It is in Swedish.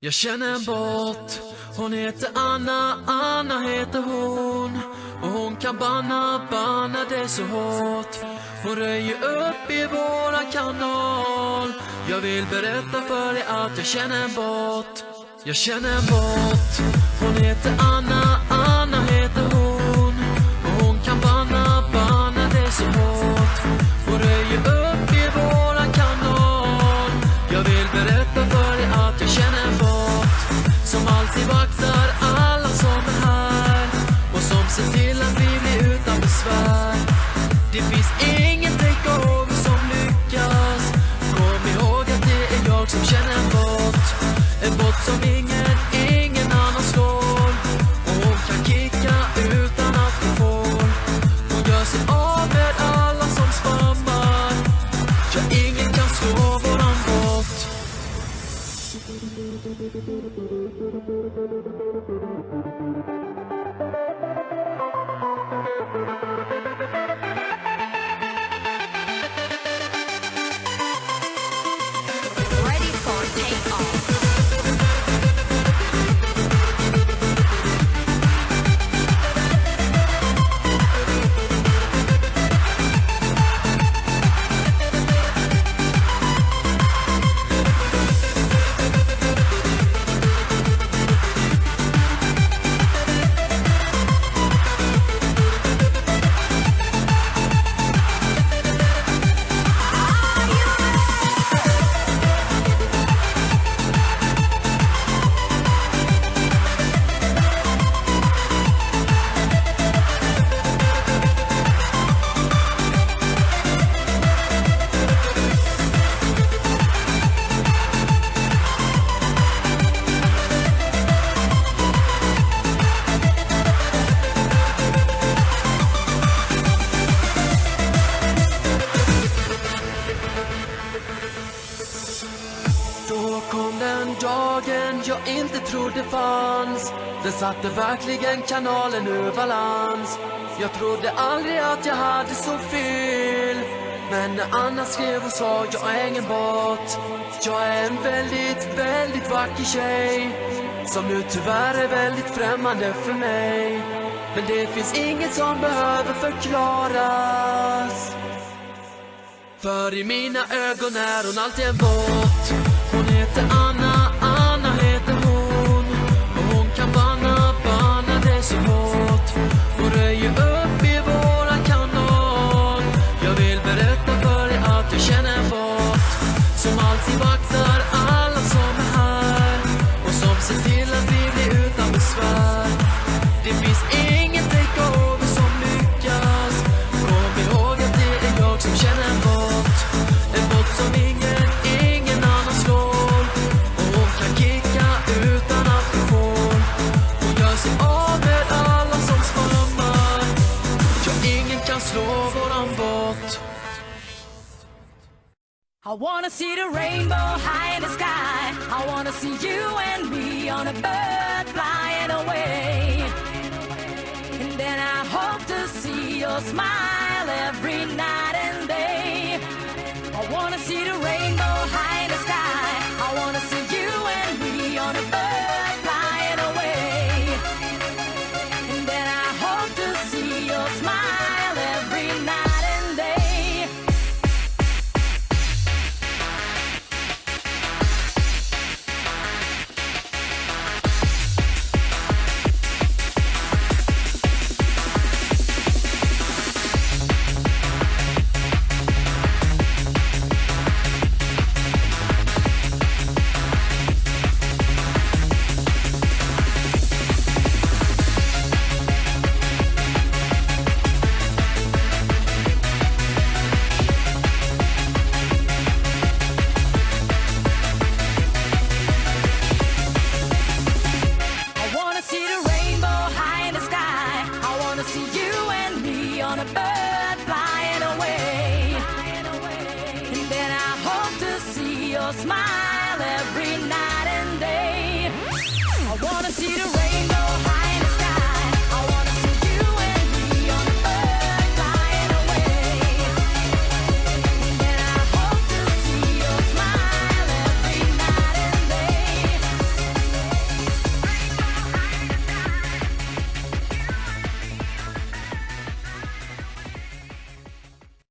Jag känner en bot, hon heter Anna, Anna heter hon. Och hon kan banna det så hårt. Hon röjer upp i våra kanal. Jag vill berätta för dig att jag känner en bot. Jag känner en bot, hon heter Anna, Anna heter hon. Och hon kan banna det så hårt. Hon röjer upp i våra kanal. Jag vill berätta för dig att jag känner en bot som alltid vaktar alla som är här och som ser till att vi blir utan besvär. Det finns ingen takeover som lyckas. Kom ihåg att det är jag som känner en bot. En bot som ingen annan slår. Och hon kan kicka utan att hon får. Hon gör sig av med alla som spammar. Ja, ingen kan slå våran bot. Ready for takeoff. Då kom den dagen jag inte trodde fanns. Den satte verkligen kanalen ur balans. Jag trodde aldrig att jag hade så fel. Men när Anna skrev och sa jag är ingen bot. Jag är en väldigt vacker tjej som nu tyvärr är väldigt främmande för mig. Men det finns inget som behöver förklaras. För i mina ögon är hon alltid en bot. Hon heter Anna, Anna heter hon. Och hon kan banna det så hårt. Hon röjer upp i våran kanal. Jag vill berätta för dig att jag känner en bot som alltid vaktar alla som är här och som ser till att vi blir utan besvär. Det finns ingen takeover som lyckas. Kom ihåg att det är jag som känner en bot. En bot som ingen annan slår. Och hon kan kicka utan att hon får. Hon gör sig av med alla som spammar. Ja, ingen kan slå våran bot. I wanna see the rainbow high in the sky. I wanna see you and me on a bird flying away. And then I hope to see your smile.